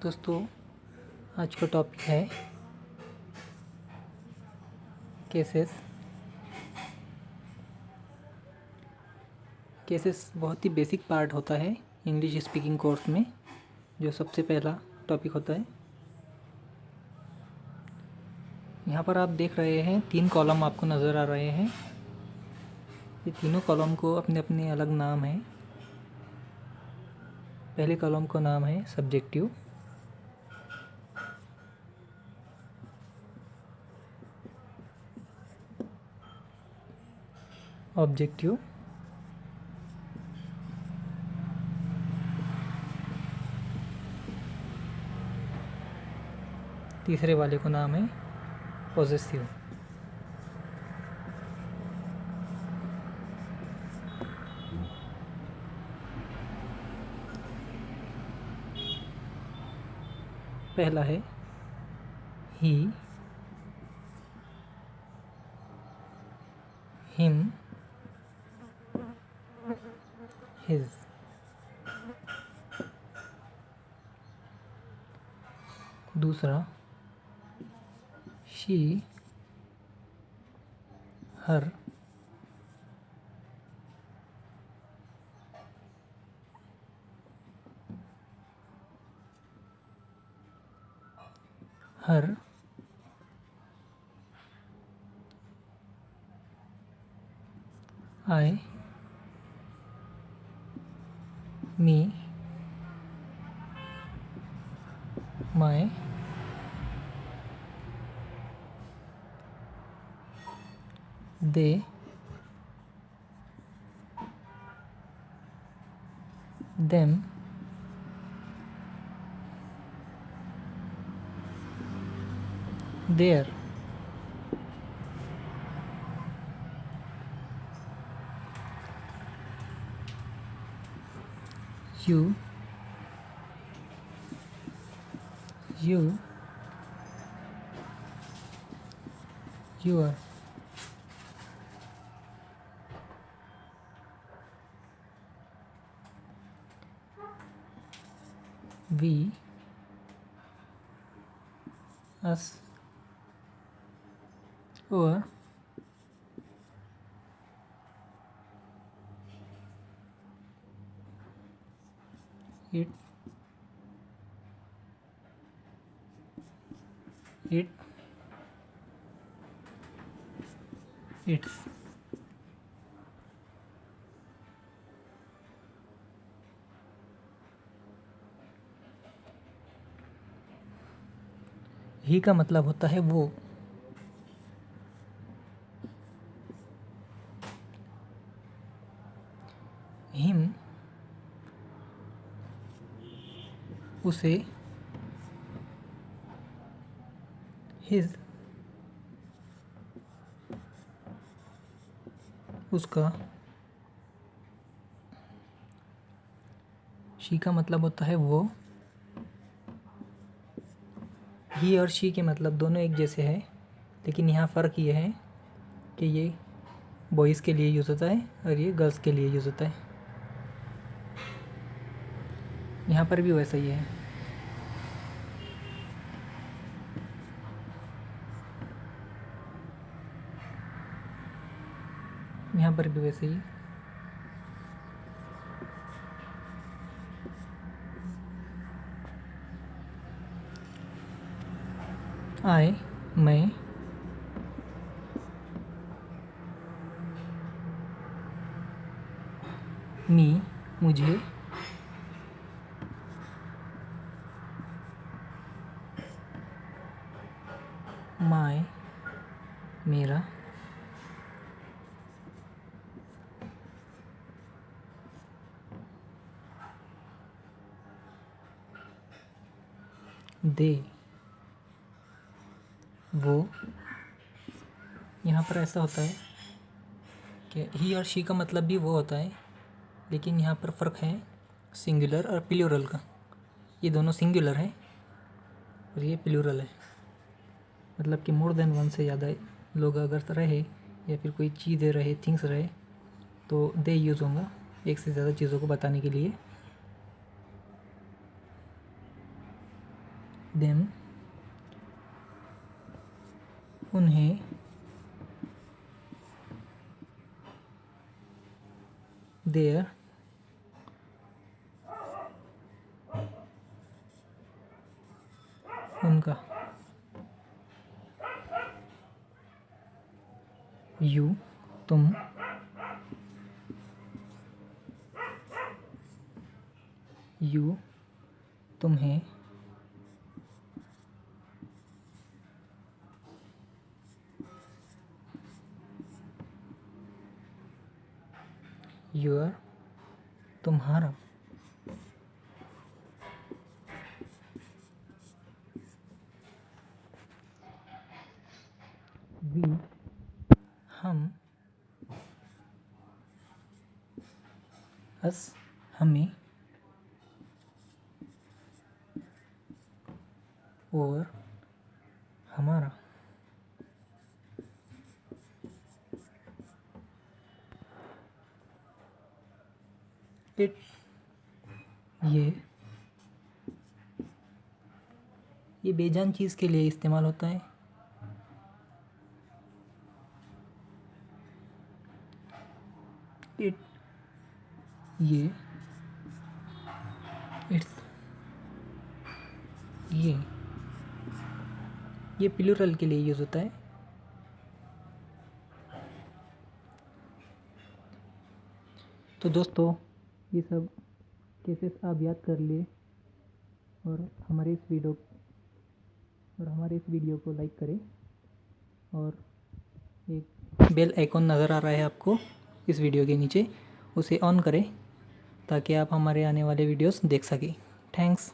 दोस्तों, आज का टॉपिक है केसेस। केसेस बहुत ही बेसिक पार्ट होता है इंग्लिश स्पीकिंग कोर्स में, जो सबसे पहला टॉपिक होता है। यहाँ पर आप देख रहे हैं 3 कॉलम आपको नज़र आ रहे हैं। ये तीनों कॉलम को अपने अपने अलग नाम हैं। पहले कॉलम का नाम है सब्जेक्टिव, ऑब्जेक्टिव, तीसरे वाले को नाम है पॉजेसिव। पहला है ही, हिम, हिज। दूसरा she, her, her, I, me, my, they, them, their। you, you, your। we, us, our। it, it, its। ही का मतलब होता है वो। हिम, उसे। हिज, उसका। शी का मतलब होता है वो। ही और शी के मतलब दोनों एक जैसे हैं, लेकिन यहाँ फ़र्क ये है कि ये बॉयज़ के लिए यूज़ होता है और ये गर्ल्स के लिए यूज़ होता है। यहाँ पर भी वैसा ही है। यहाँ पर भी वैसे ही। आई, मैं। मी, मुझे। माय, मेरा। दे, वो। यहाँ पर ऐसा होता है कि ही और शी का मतलब भी वो होता है, लेकिन यहाँ पर फ़र्क है सिंगुलर और प्लूरल का। ये दोनों सिंगुलर है और ये प्लूरल है, मतलब कि मोर देन वन से ज़्यादा लोग अगर रहे या फिर कोई चीज़ें रहे, थिंग्स रहे, तो दे यूज़ होगा एक से ज़्यादा चीज़ों को बताने के लिए। देम उन्हें देयर उनका यू तुम यू तुम्हें योर तुम्हारा वी हम अस हमें और हमारा इट ये बेजान चीज़ के लिए इस्तेमाल होता है। इट ये इट्स ये प्लूरल के लिए यूज़ होता है। तो दोस्तों ये सब केसेस आप याद कर लिए और हमारे इस वीडियो को लाइक करें और एक बेल आइकॉन नज़र आ रहा है आपको इस वीडियो के नीचे, उसे ऑन करें ताकि आप हमारे आने वाले वीडियोस देख सकें। थैंक्स।